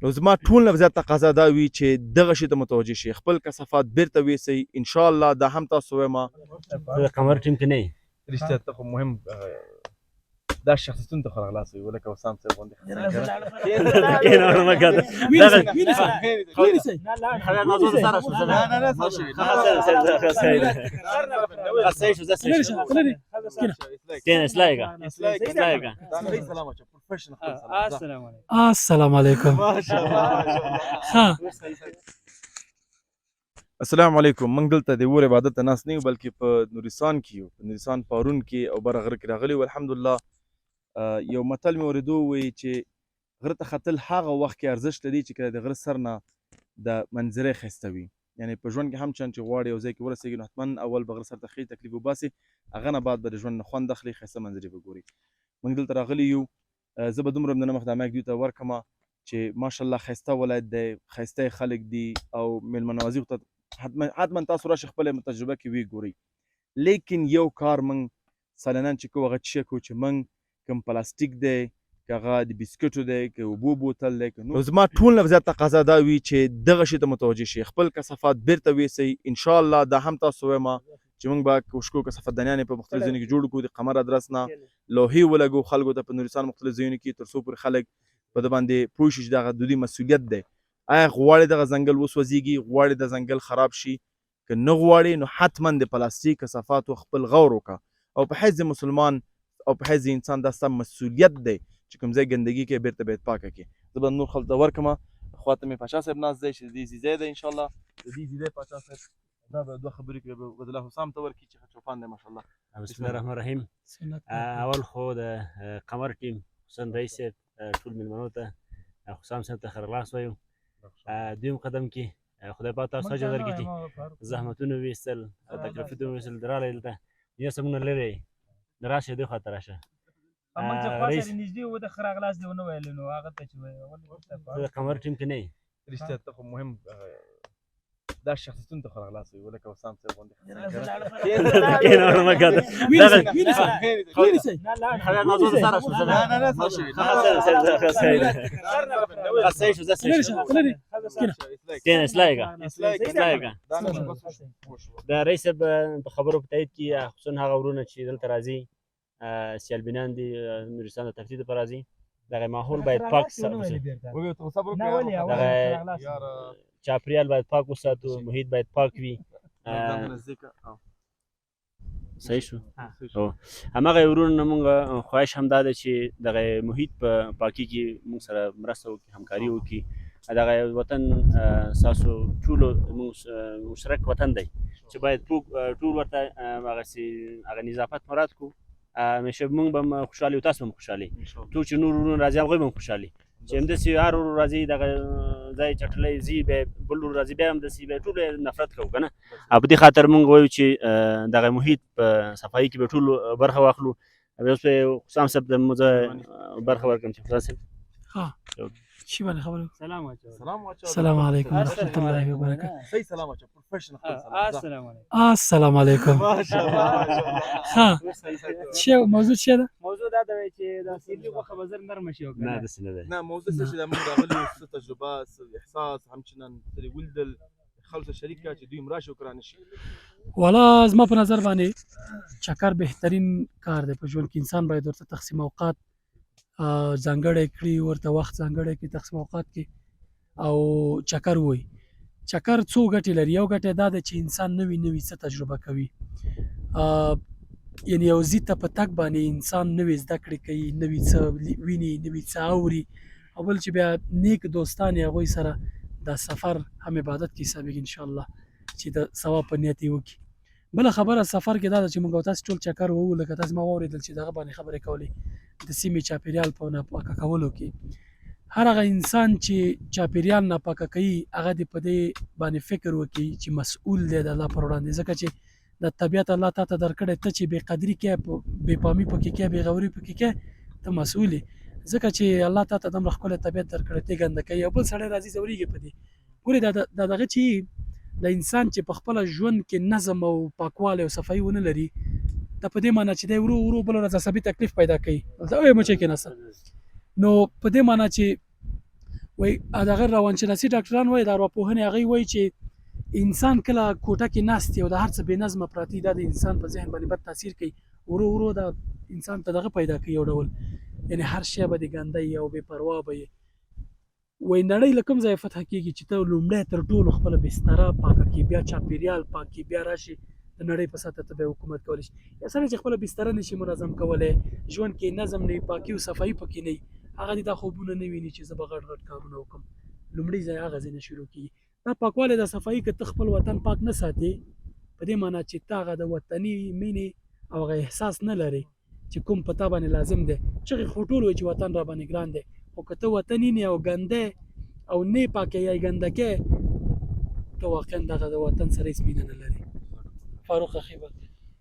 نو زما ټول نه زیات تقاضا دا وي چې دغه شي ته متوجه شي، خپل کثافات بیرته ویسئ. انشاءالله دا هم تاسو وایم د قمر ټیم کې نه یې رښتیا ته خو مهم دا شخصیتونو ته خو راغلاس وي ولکه وسام صاحب غوندې کېنه مه کوه صحیح شو زه صحیح شو کېنه اصلاح یې کړه السلام علیکم. السلام علیکم. موږ دلته د اور عبادت ته ناست نه یو بلکې په نورستان کې یو، په نورستان پارون کې او بره غره کې راغلي یو. الحمدلله یو متل مې اورېدو وایي چې غره ته ختل هغه وخت کې ارزښت لري چې کله د غره سر نه د منظرې ښایسته وي. یعنې په ژوند کې هم چند چې غواړي یو ځای کې ورسېږي نو حتما اول به غره سر ته خېږي تکلیف وباسي، هغه نه بعد به د ژوند نه خوند اخلي، ښایسته منظرې به ګوري. موږ دلته راغلي یو. زه به دومره نه مخ دا مایک دوی ته ورکړم چې ماشاءالله ښایسته ولایت دی، ښایسته خلک دي او میلمه نوازي ته حتما تاسو راشئ خپله تجربه کې وی ګورئ. لیکن یو کار موږ سالنن چې کوو هغه څه کوو چې موږ کوم پلاستیک دی که هغه د بسکټو دی که اوبو بوتل دی که نو زما ټول نه زیات تقاضا دا وي چې دغه شي ته متوجه شي، خپل کثافات بیرته ویسئ. انشاءالله دا هم تاسو وایم چې موږ به کوشش کوو کثافت دانیانې په مختلفو ځایونو کې جوړ کړو، د قمر ادرس نه لوحې ولګو خلکو ته په نورستان مختلف ځایونو کې تر څو پورې خلک په ده باندې پوه شي چې دغه د دوی مسؤلیت دی. آیا غواړي دغه ځنګل وسوځېږي، غواړي د ځنګل خراب شي، که نه غواړي نو حتما د پلاستیک کثافاتو خپل غور وکړه او په حیث مسلمان او په حیث انسان دا ستا مسؤلیت دی چې کوم ځای ګندګي کې بیرته باید پاکه کړي. زه به نور خلکو ته ورکړم. خواته مې پاچا صاحب ناست دی چې د دې ځای دی انشاءالله د دې ځای پاچا صاحب دا به دوه خبرې کړي به عبدالله حسام ته ورکړي چې چوپان دی ماشاءالله. بسم الله الرحمن الرحیم. اول خو د قمر ټیم حسین رئیس صاحب ټول مېلمنو ته حسام صاحب ته ښه راغلاست وایو. دویم قدم کې خدای پاک تاسو اجر درکړي چې زحمتونه ویستل تکلیفونه ویستل راغلی دلته دنیا څه موږ نه لرې د راشئ دې خواته راشه. موږ چې خوا سره نږدې وو د ښه راغلاست دې ونه ویلې نو هغه ته چې د قمر ټیم کې نه یې رښتیا ته خو مهم دا شخصیتونو ته خو راغلاست وي ولکه وسام صاحب غوندې کېنه مه کوه صحیح شو زه صحیح شو کېنه اصلاح یې کړه. د رئیس صاحب په خبرو په تایید کې خصوصا هغه ورونه چې دلته راځي سیالبینان دي نورستان د تفریح دپاره راځي دغه ماحول باید پاک چاپریال باید پاک وساتو، محیط باید پاک وي. صحیح شو همغه ورونو نه مونږ خواهش هم دا ده چې دغه محیط په پاکي کې مونږ سره مرسته وکړي، همکاري وکړي. دغه وطن ستاسو ټولو مشترک وطن دی چې باید ټول ورته هغه نظافت مراد کړو. همیشه مونږ به هم خوشحاله یو، تاسو به هم خوشحاله یې، ټول چې نور ورونه راځي هغوی به هم خوشحاله یي. چې همداسې هر ورور راځي دغه ځای چټلی ځي بیا بل ورور راځي بیا همداسې بیا ټول نفرت کوو که نه. او په دې خاطر مونږ وایو چې دغه محیط په صفایي کې به ټولو برخه واخلو. بیا اوس به حسام صاحب ته مو زه برخه ورکړم چې حسام صاحب شي باندې خبرې. السلام علیکم ورحمۃ اللہ وبرکاتہ. صحیح سلام اچھا پروفیشنل السلام علیکم. السلام علیکم. ها چه موضوع چیه ده؟ موضوع دا ده چې د سیلي غوښه به زر نرمه شي او نه داسې نه دی. نه موضوع څه چې دا موږ راغلي څه تجربه څه احساس همچنان څه ولیدل خلکو شریک کړه چې دوی هم راشي او که رانشي. والا زما په نظر باندې چکر بهترین کار دی په ژوند کې. انسان باید ورته تقسیم اوقات ځانګړی کړي، ورته وخت ځانګړی کړي تقسیم اوقات کې او چکر ووایي. چکر څو ګټې لري. یو ګټه دا ده چې انسان نوي نوي څه تجربه کوي، یعنې یو ځای ته په تګ باندې انسان نوې زده کړې کوي، نوي څه ویني، نوي څه اوري، او بل چې بیا نیک دوستان یې هغوی سره دا سفر هم عبادت کې حسابېږي انشاءالله چې د ثواب په نیت یې وکړي. بله خبره سفر کې دا ده چې موږ او تاسې ټول چکر ووهو لکه تاسې ما واورېدل چې دغه باندې خبرې کولې د سیمې چاپېریال په ناپاکه کولو کې. هر هغه انسان چې چاپېریال ناپاکه کوي هغه دې په دې باندې فکر وکړي چې مسؤول دی د الله پر وړاندې، ځکه چې د طبیعت الله تا ته درکړی، ته چې بې قدري کوې، بې پامي پکې کوې، بې غوري پکې کوې، ته مسؤول یې، ځکه چې الله تا ته دومره ښکلی طبیعت درکړی ته یې ګنده کوي. او بل سړی راځي ځورېږي په دې. ګورې دا دغه چې د انسان چې په خپله ژوند کې نظم او پاکوالی او صفایي ونه لري، دا په دې معنی چې دی ورو ورو بله ورځ عصبي تکلیف پیدا کوي. دلته مچۍ کېناسته. نو په دې معنی چې وایي دغه روانشناسي ډاکټران وایي د ارواپوهنې هغوی وایي چې انسان کله کوټه کې ناست وي او د هر څه بې نظمه پراته وي دا د انسان په ذهن باندې بد تاثیر کوي ورو ورو دا انسان ته دغه پیدا کوي یو ډول یعنی هر شی به د ګنده وي او بې پروا به وي وایي نړۍ له کوم ځایه فتح کېږي چې ته لومړی تر ټولو خپله بستره پاکه کړي بیا چاپېریال پاک کړي بیا راشي د نړۍ په سطحه ته بیا حکومت کولی شي یا سړی چې خپله بستره نشي منظم کولی ژوند کې نظم نه وي پاکي او صفایي پکې نه وي هغه دې دا خوبونه نه ویني چې زه به غټ غټ کارونه وکړم لومړي ځای هغه ځای نه شروع کېږي دا پاکوالی دا صفایي که ته خپل وطن پاک نه ساتې په دې معنا چې ته هغه د وطني مینې او هغه احساس نه لرې چې کوم په تا باندې لازم دی چغې خو ټول وایي چې وطن را باندې ګران دی خو که ته وطني نه او ګنده او نه پاکه یا ګندګۍ ته واقعا دغه د وطن سره هېڅ مینه نه لري فاروق اخی به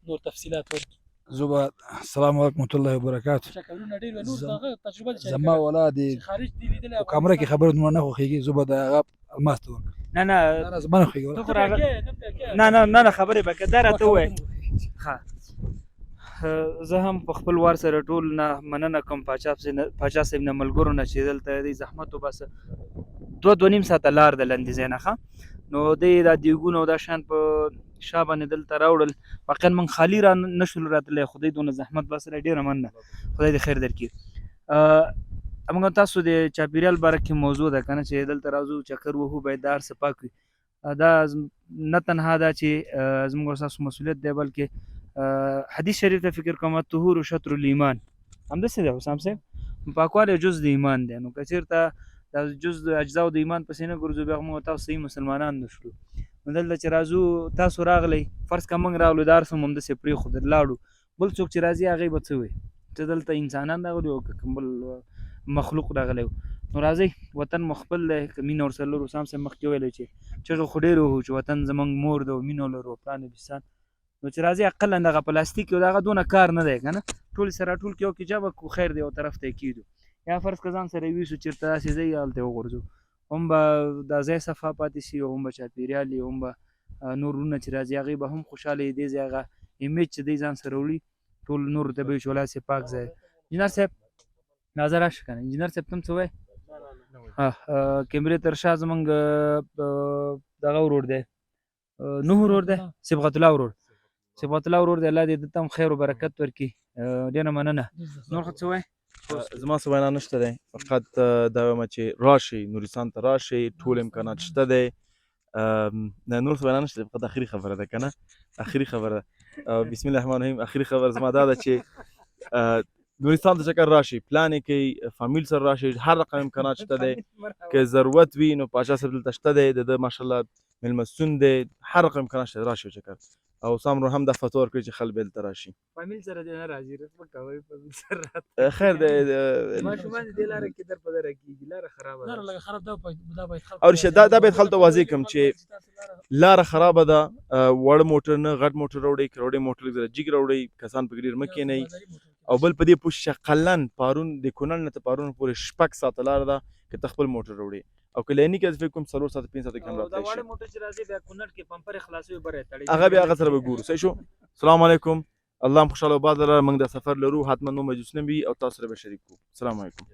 نور تفصیلات ورکړي زوبا السلام علیکم ورحمۃ اللہ وبرکاتہ شکلونه ډېر نور دغه تجربه دي زما ولادي چې خارج دی لیدل په کامره کې خبرونه نه خوښيږي زوبا د هغه الماس ته نه نه زما نه خوښيږي نه خبرې به که دا راته ووایې ښه زه هم په خپل وار سره ټول نه مننه کوم پاچا صاحب نه ملګرو نه چې دلته دې زحمت وباسه 2.5 ساعته لار د لندې ځای نه ښه نو دی دا دیګونه او دا شیان په شا باندې دلته راوړل واقعا موږ خالي را نه شولو راتلی خدای دونه زحمت باسره ډېره مننه خدای دې خیر درکړي موږ تاسو د چاپېریال باره کې موضوع ده که نه چې دلته راځو چکر وهو باید دا هر څه پاک وي دا نه تنها دا چې زموږ ستاسو مسؤلیت دی بلکې حدیث شریف ته فکر کوم طهور شطر الایمان همداسې دی حسام صاحب پاکوالی جز د ایمان دی نو که چېرته دا جز د اجزاو د ایمان پسې نه ګرځو بیا موږ تاسو صحیح مسلمانان نه شو نو دلته چې راځو تاسو راغلی فرض که موږ راغلو دا هر څه مو همداسې پرېښودل لاړو بل څوک چې راځي هغې به څه وایي چې دلته انسانان راغلي او که کوم بل مخلوق راغلی نو راځئ وطن مو خپل دی که مینه ورسره لرو حسام صاحب مخکې ویلی چې چغې خو ډېر وهو چې وطن زموږ مور دی او مینه ولرو پلان بستان نو چې راځي اقلا دغه پلاستیک یو دغه دونه کار نه دی که نه ټول سره ټول کې یو کې جبه کو خیر دی یو طرف ته یې کېږدو یا فرض که ځان سره ویسو چېرته داسې ځای هلته یې وغورځو هم به دا ځای صفا پاتې شي او هم به چاپېریال یې هم به نور وروڼه چې راځي هغې به هم خوشحاله وي دې ځای هغه امیج چې دی ځان سره وړي ټول نورو ته به وي چې ولاسې پاک ځای انجینر صاحب راځه راشه که نه انجینر صاحب ته هم څه وایې کیمرې تر شا زموږ دغه ورور دی نوح ورور دی صبغت الله ورور دی الله دې دته هم خیر و برکت ورکړي ډېره مننه نور خو څه وایې زما څه وینا نشته دی فقط دا وایم چې راشئ نورستان ته راشئ ټول امکانات شته دی نور څه وینا نشته دی فقط اخري خبره ده که نه اخري خبره بسم الله الرحمن الرحیم اخري خبره زما دا ده چې نورستان ته چکر راشئ پلان یې کوئ فامیل سره راشئ هر رقم امکانات شته دی که ضرورت وي نو پاچا صاحب دلته شته دی د ده ماشاءالله میلمستون دی هر رقم امکانات شته راشئ چکر او سام رو هم د فتوا ورکړي چې خلک به دلته راشي فامیل سره دې نه راځي رسمه کوئ فامیل سره خیر دی ماشومان دې لاره کې در په دره کېږي لاره خرابه ده لاره خراب دا باید خلک او رشته دا باید خلکو ته واضح کړم چې لاره خرابه ده وړ موټر نه غټ موټر راوړئ که راوړئ موټر لږ جګ راوړئ کسان پکې ډېر مه کښېنئ او بل په دې پوه شئ چې قلن پارون د کونړ نه تر پارون پورې 6 ساعته لاره ده که ته خپل موټر راوړې او که لیني کې فکر کوم 4 ساعته 5 ساعته کې هم راتلی شي دا وړ موټر چې راځي بیا کونړ کې پمپر خلاصوي بره تړي هغه بیا هغه سره به ګورو صحیح شو السلام علیکم الله هم خوشحاله آباد لره موږ دا سفر لرو حتما نو مجلس نه وي او تاسو سره به شریک کوو السلام علیکم